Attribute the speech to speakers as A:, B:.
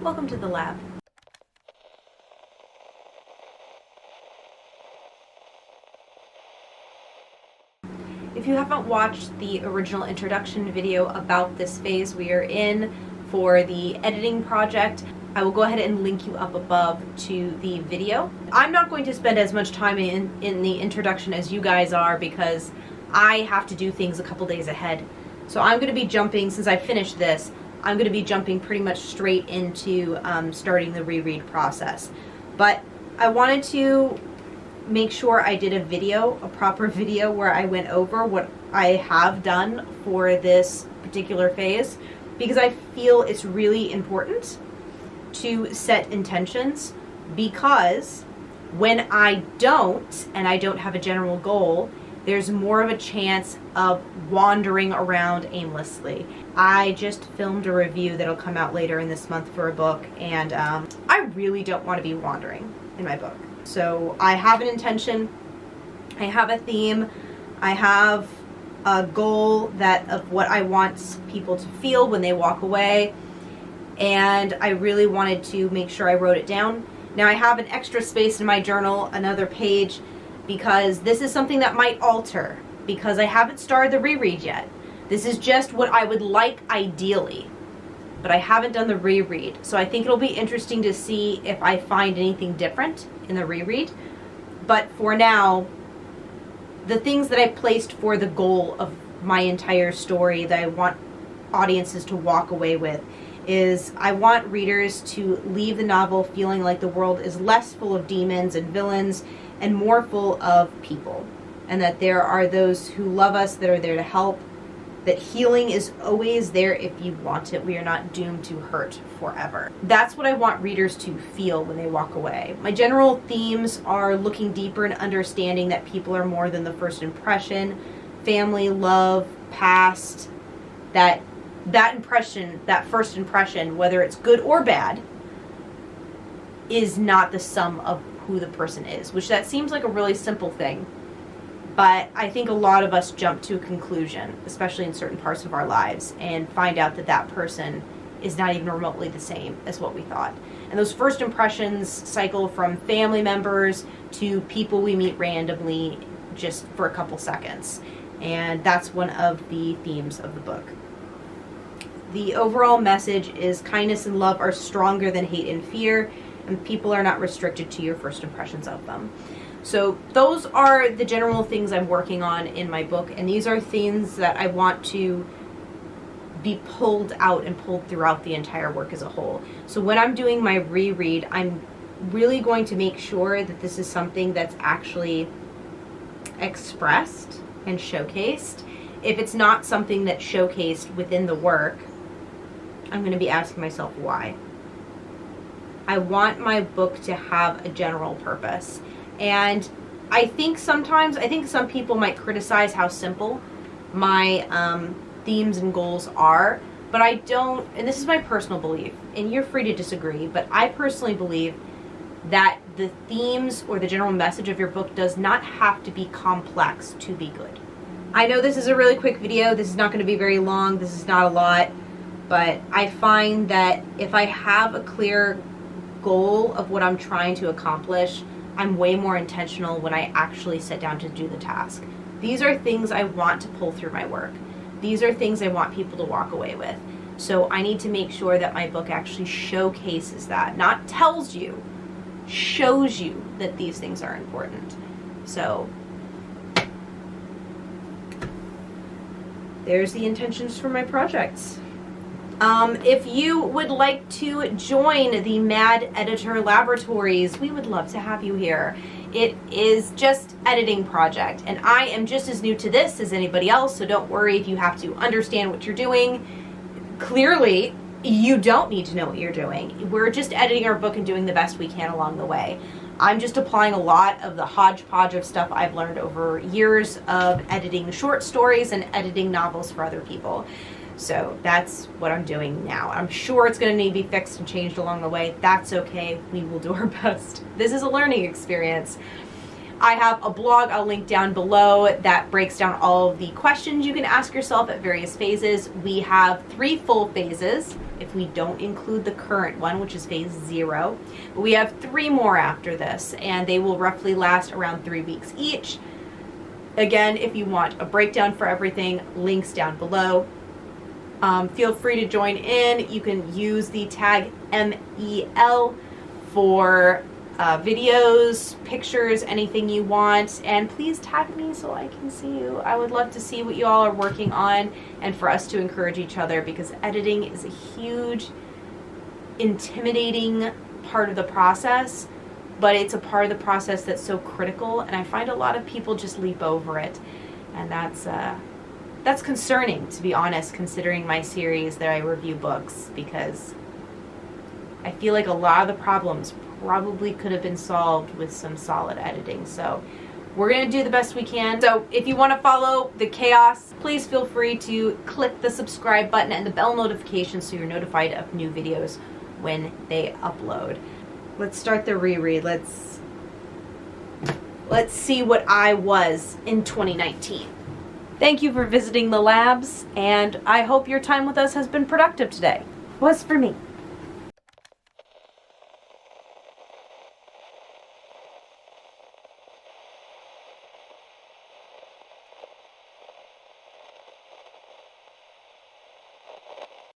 A: Welcome to the lab. If you haven't watched the original introduction video about this phase we are in for the editing project, I will go ahead and link you up above to the video. I'm not going to spend as much time in the introduction as you guys are because I have to do things a couple days ahead. So I'm going to be jumping, since I finished this, I'm going to be jumping pretty much straight into starting the reread process. But I wanted to make sure I did a proper video where I went over what I have done for this particular phase, because I feel it's really important to set intentions, because when I don't, and I don't have a general goal, there's more of a chance of wandering around aimlessly. I just filmed a review that'll come out later in this month for a book, and I really don't want to be wandering in my book. So I have an intention, I have a theme, I have a goal of what I want people to feel when they walk away, and I really wanted to make sure I wrote it down. Now I have an extra space in my journal, another page, because this is something that might alter, because I haven't started the reread yet. This is just what I would like ideally, but I haven't done the reread. So I think it'll be interesting to see if I find anything different in the reread. But for now, the things that I placed for the goal of my entire story that I want audiences to walk away with is I want readers to leave the novel feeling like the world is less full of demons and villains and more full of people, and that there are those who love us, that are there to help, that healing is always there if you want it. We are not doomed to hurt forever. That's what I want readers to feel when they walk away. My general themes are looking deeper and understanding that people are more than the first impression, family, love, past, that first impression, whether it's good or bad, is not the sum of who the person is, which that seems like a really simple thing. But I think a lot of us jump to a conclusion, especially in certain parts of our lives, and find out that that person is not even remotely the same as what we thought. And those first impressions cycle from family members to people we meet randomly just for a couple seconds. And that's one of the themes of the book. The overall message is kindness and love are stronger than hate and fear, and people are not restricted to your first impressions of them. So those are the general things I'm working on in my book, and these are things that I want to be pulled out and pulled throughout the entire work as a whole. So when I'm doing my reread, I'm really going to make sure that this is something that's actually expressed and showcased. If it's not something that's showcased within the work, I'm going to be asking myself why. I want my book to have a general purpose. And I think some people might criticize how simple my themes and goals are, but I don't, and this is my personal belief, and you're free to disagree, but I personally believe that the themes or the general message of your book does not have to be complex to be good. I know this is a really quick video, this is not going to be very long, this is not a lot, but I find that if I have a clear goal of what I'm trying to accomplish, I'm way more intentional when I actually sit down to do the task. These are things I want to pull through my work. These are things I want people to walk away with. So I need to make sure that my book actually showcases that, not tells you, shows you that these things are important. So there's the intentions for my projects. If you would like to join the Mad Editor Laboratories, we would love to have you here. It is just editing project, and I am just as new to this as anybody else, so don't worry if you have to understand what you're doing. Clearly, you don't need to know what you're doing. We're just editing our book and doing the best we can along the way. I'm just applying a lot of the hodgepodge of stuff I've learned over years of editing short stories and editing novels for other people. So that's what I'm doing now. I'm sure it's going to need to be fixed and changed along the way. That's okay. We will do our best. This is a learning experience. I have a blog I'll link down below that breaks down all of the questions you can ask yourself at various phases. We have 3 full phases if we don't include the current one, which is phase 0. But we have 3 more after this, and they will roughly last around 3 weeks each. Again, if you want a breakdown for everything, links down below. Feel free to join in. You can use the tag M.E.L for videos, pictures, anything you want, and please tag me so I can see you. I would love to see what you all are working on and for us to encourage each other, because editing is a huge, intimidating part of the process, but it's a part of the process that's so critical, and I find a lot of people just leap over it, and that's concerning, to be honest, considering my series that I review books, because I feel like a lot of the problems probably could have been solved with some solid editing. So we're going to do the best we can. So if you want to follow the chaos, please feel free to click the subscribe button and the bell notification so you're notified of new videos when they upload. Let's start the reread. Let's see what I was in 2019. Thank you for visiting the labs, and I hope your time with us has been productive today. Was for me.